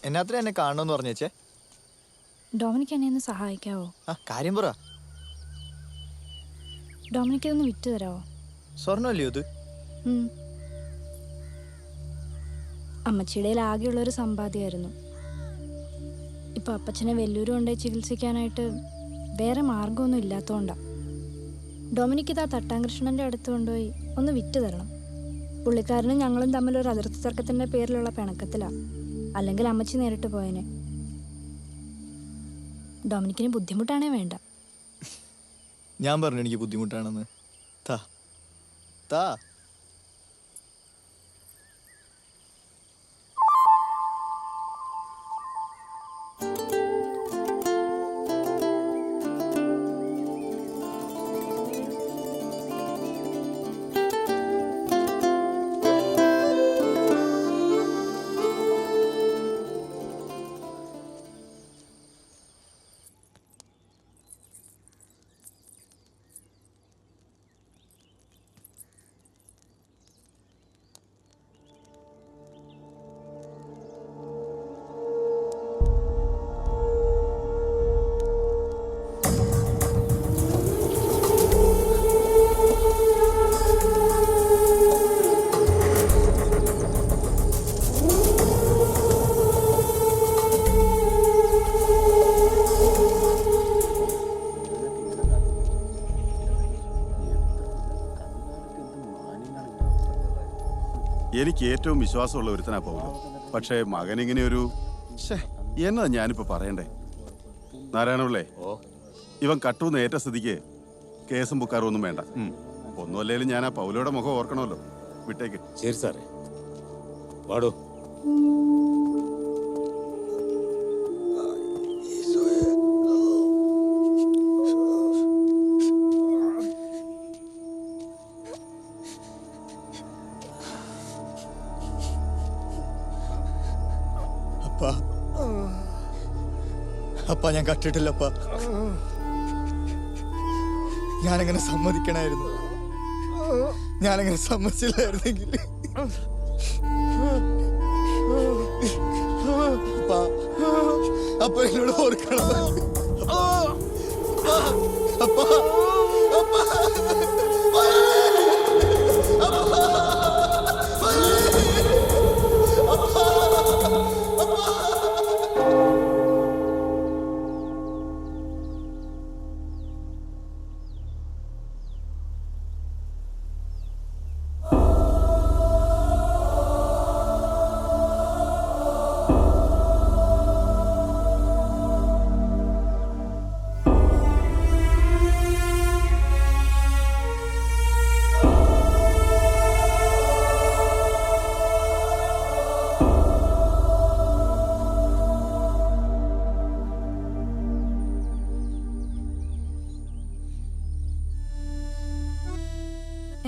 എന്നാത്ര എന്നെ കാണണമെന്ന് പറഞ്ഞേച്ചേ? ഡൊമിനിക്ക് എന്നെ ഒന്ന് സഹായിക്കാവോ? കാര്യം പറ. ഡൊമിനിക്ക് ഇതൊന്ന് വിറ്റ് തരാവോ? സ്വർണ്ണമല്ലയോ ഇത്? അമ്മച്ചിയുടെ ആകെയുള്ളൊരു സമ്പാദ്യമായിരുന്നു. ഇപ്പൊ അപ്പച്ചനെ വെല്ലൂര് കൊണ്ടുപോയി ചികിത്സിക്കാനായിട്ട് വേറെ മാർഗമൊന്നും ഇല്ലാത്തതുകൊണ്ടാ. ഡൊമിനിക്ക് ഇതാ തട്ടാങ്കൃഷ്ണന്റെ അടുത്ത് കൊണ്ടുപോയി ഒന്ന് വിറ്റ് തരണം. പുള്ളിക്കാരനും ഞങ്ങളും തമ്മിലൊരു അതിർത്തി തർക്കത്തിന്റെ പേരിലുള്ള പിണക്കത്തിലാ. അല്ലെങ്കിൽ അമ്മച്ചി നേരിട്ട് പോയനെ. ഡൊമിനിക്കിന് ബുദ്ധിമുട്ടാണേ വേണ്ട. ഞാൻ പറഞ്ഞു എനിക്ക് ബുദ്ധിമുട്ടാണെന്ന്. താ താ. എനിക്ക് ഏറ്റവും വിശ്വാസമുള്ള ഒരുത്തനാ പൗലോ. പക്ഷേ മകനിങ്ങനെ ഒരു എന്നതാ ഞാനിപ്പോ പറയണ്ടേ? നാരായണപിള്ളേ, ഇവൻ കട്ടൂന്ന് ഏറ്റ സ്ഥിതിക്ക് കേസും ബുക്കാറും ഒന്നും വേണ്ട. ഒന്നുമല്ലേലും ഞാൻ ആ പൗലോയുടെ മുഖം ഓർക്കണമല്ലോ. വിട്ടേക്ക്. ശരി സാറേ, പാടോ. അപ്പ ഞാൻ കട്ടിട്ടില്ലപ്പ. ഞാനങ്ങനെ സമ്മതിക്കണായിരുന്നു. ഞാനങ്ങനെ സമ്മതിച്ചില്ലായിരുന്നെങ്കിൽ അപ്പ എന്നോട് ഓർക്കണം. അപ്പ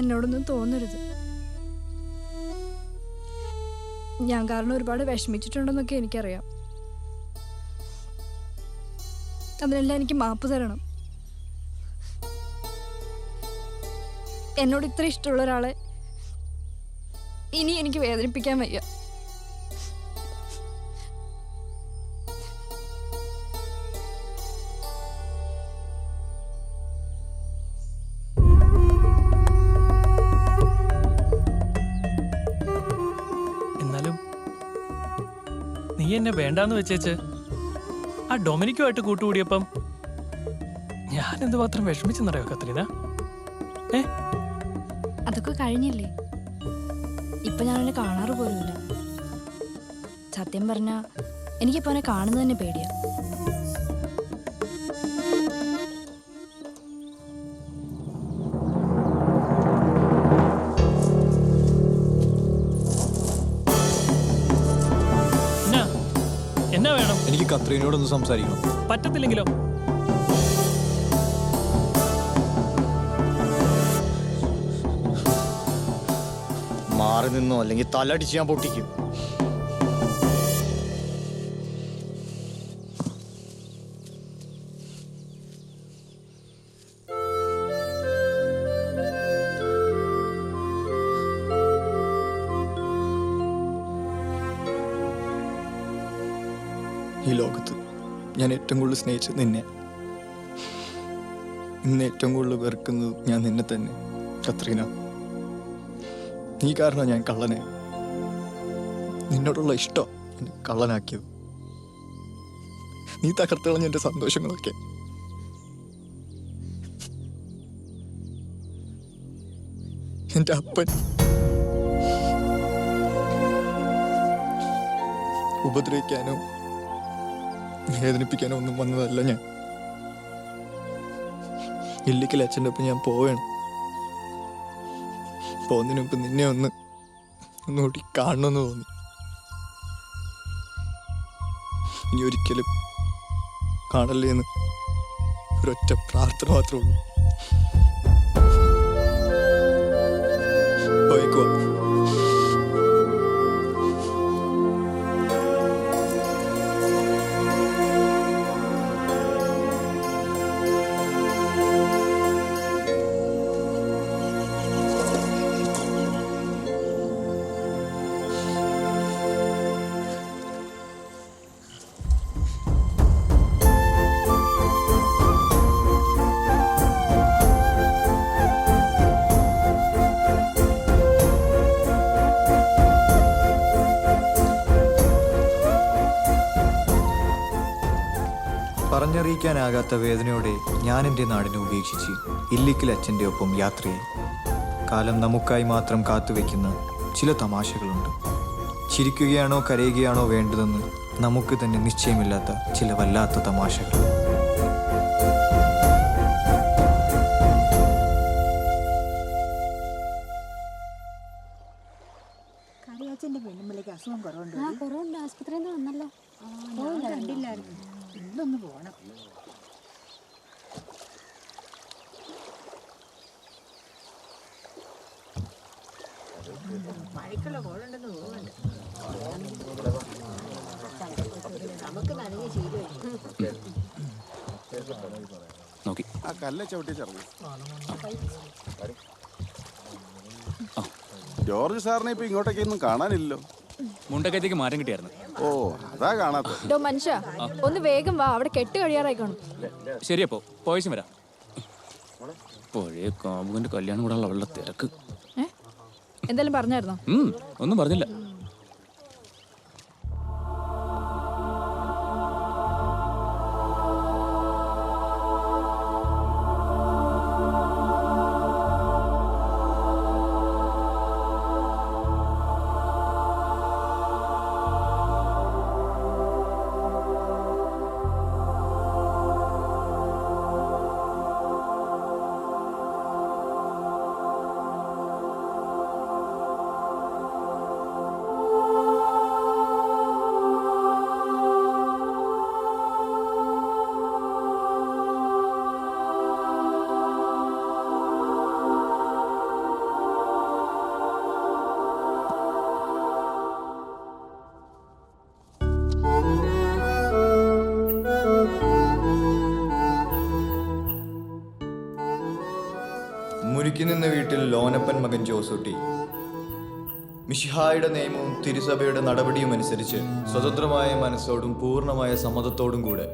എന്നോടൊന്നും തോന്നരുത്. ഞാൻ കാരണം ഒരുപാട് വിഷമിച്ചിട്ടുണ്ടെന്നൊക്കെ എനിക്കറിയാം. അതിനെല്ലാം എനിക്ക് മാപ്പ് തരണം. എന്നോട് ഇത്ര ഇഷ്ടമുള്ള ഒരാളെ ഇനി എനിക്ക് വേദനിപ്പിക്കാൻ വയ്യ. നീ എന്നെ വേണ്ടാന്ന് വെച്ചേച്ച് ആ ഡൊമിനിക്കുമായിട്ട് കൂട്ടുകൂടിയപ്പം ഞാൻ എന്തുമാത്രം വിഷമിച്ചെന്നറിയോ കത്രീന? അതൊക്കെ കഴിഞ്ഞില്ലേ? ഇപ്പൊ ഞാൻ അവനെ കാണാറ് പോലുമില്ല. സത്യം പറഞ്ഞാ എനിക്കിപ്പോ അവനെ കാണുന്നത് തന്നെ പേടിയാ. എന്നാ വേണം? എനിക്ക് കത്രീനോടൊന്ന് സംസാരിക്കണം. പറ്റത്തില്ലെങ്കിലോ? മാറി നിന്നോ, അല്ലെങ്കിൽ തലടിച്ച് ഞാൻ പൊട്ടിക്കും. ഈ ലോകത്ത് ഞാൻ ഏറ്റവും കൂടുതൽ സ്നേഹിച്ചത് നിന്നെ. ഇന്ന് ഏറ്റവും കൂടുതൽ വെറുക്കുന്നത് ഞാൻ നിന്നെ തന്നെ കത്രീന. നീ കാരണം ഞാൻ കള്ളനെ, നിന്നോടുള്ള ഇഷ്ടം എന്നെ കള്ളനാക്കിയത്. നീ തകർത്ത് കളഞ്ഞ എൻ്റെ സന്തോഷങ്ങളൊക്കെ. എൻ്റെ അപ്പൻ ഉപദ്രവിക്കാനോ വേദനിപ്പിക്കാനോ ഒന്നും വന്നതല്ല ഞാൻ. ഇല്ലിക്കൽ അച്ഛൻ്റെ ഒപ്പം ഞാൻ പോവുകയാണ്. പോകുന്നതിന് മുമ്പ് നിന്നെ ഒന്നുകൂടി കാണണമെന്ന് തോന്നി. ഇനി ഒരിക്കലും കാണല്ലേ എന്ന് ഒരൊറ്റ പ്രാർത്ഥന മാത്രമേ ഉള്ളൂ. പോയേക്കുവാ. പറഞ്ഞറിയിക്കാനാകാത്ത വേദനയോടെ ഞാൻ എൻ്റെ നാടിനെ ഉപേക്ഷിച്ച് ഇല്ലിക്കൽ അച്ഛൻ്റെ ഒപ്പം യാത്രയായി. കാലം നമുക്കായി മാത്രം കാത്തുവെക്കുന്ന ചില തമാശകളുണ്ട്. ചിരിക്കുകയാണോ കരയുകയാണോ വേണ്ടതെന്ന് നമുക്ക് തന്നെ നിശ്ചയമില്ലാത്ത ചില വല്ലാത്ത തമാശകൾ. കറിയാച്ചന്റെ പെണ്ണുമ്പിലേക്ക് അസുഖം കുറവുണ്ട്. കുറവുണ്ട്. ആസ്പത്രിയിൽ നിന്ന് വന്നല്ലോ. കണ്ടില്ലായിരുന്നു. ഇന്നൊന്ന് പോണം. മഴക്കുള്ള കോളുണ്ടെന്ന് തോന്നുന്നുണ്ട്. നമുക്ക് നനഞ്ഞ ശീലമായി. നോക്കി ആ കല്ലെ ചവിട്ടി ചെറുത്. ജോർജ് സാറിനെ ഇപ്പൊ ഇങ്ങോട്ടേക്കൊന്നും കാണാനില്ലല്ലോ. മുണ്ടക്കയത്തേക്ക് മാറ്റം കിട്ടിയായിരുന്നു. ഓ, അതാ കാണാത്ത. മനുഷ്യ ഒന്ന് വേഗം വാ, അവിടെ കെട്ട് കഴിയാറായി കാണും. ശരിയപ്പോ പോയസും വരാം. പഴയ കാമുകന്റെ കല്യാണം കൂടെ അവളുടെ തിരക്ക്. എന്തായാലും പറഞ്ഞായിരുന്നോ? ഒന്നും പറഞ്ഞില്ല. മുരുക്കി നിന്ന വീട്ടിൽ ലോനപ്പൻ മകൻ ജോസൂട്ടി മിശിഹായുടെ നിയമവും തിരുസഭയുടെ നടപടിയും അനുസരിച്ച് സ്വതന്ത്രമായ മനസ്സോടും പൂർണ്ണമായ സമ്മതത്തോടും കൂടെ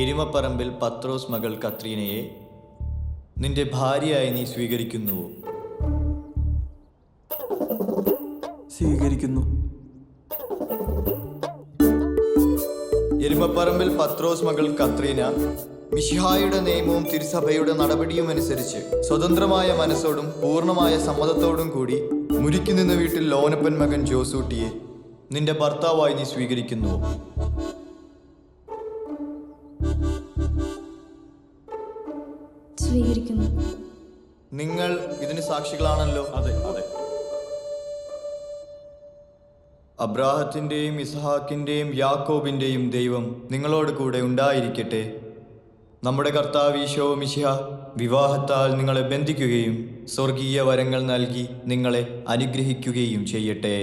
എരുമപ്പറമ്പിൽ പത്രോസ് മകൾ കത്രീനയെ നിന്റെ ഭാര്യയായി നീ സ്വീകരിക്കുന്നുവോ? സ്വീകരിക്കുന്നു. എരുമപ്പറമ്പിൽ പത്രോസ് മകൾ കത്രീന മിശിഹായുടെ നിയമവും തിരുസഭയുടെ നടപടിയും അനുസരിച്ച് സ്വതന്ത്രമായ മനസ്സോടും പൂർണ്ണമായ സമ്മതത്തോടും കൂടി മുരുക്കി നിന്ന വീട്ടിൽ ലോനപ്പൻ മകൻ ജോസൂട്ടിയെ നിന്റെ ഭർത്താവായി നീ സ്വീകരിക്കുന്നുവോ? സ്വീകരിക്കുന്നു. നിങ്ങൾ ഇതിന് സാക്ഷികളാണല്ലോ. അതെ അതെ. അബ്രാഹത്തിന്റെയും ഇസ്ഹാക്കിന്റെയും യാക്കോബിന്റെയും ദൈവം നിങ്ങളോട് കൂടെ ഉണ്ടായിരിക്കട്ടെ. നമ്മുടെ കർത്താവ് ഈശോ മിശിഹ വിവാഹത്താൽ നിങ്ങളെ ബന്ധിക്കുകയും സ്വർഗീയ വരങ്ങൾ നൽകി നിങ്ങളെ അനുഗ്രഹിക്കുകയും ചെയ്യട്ടെ.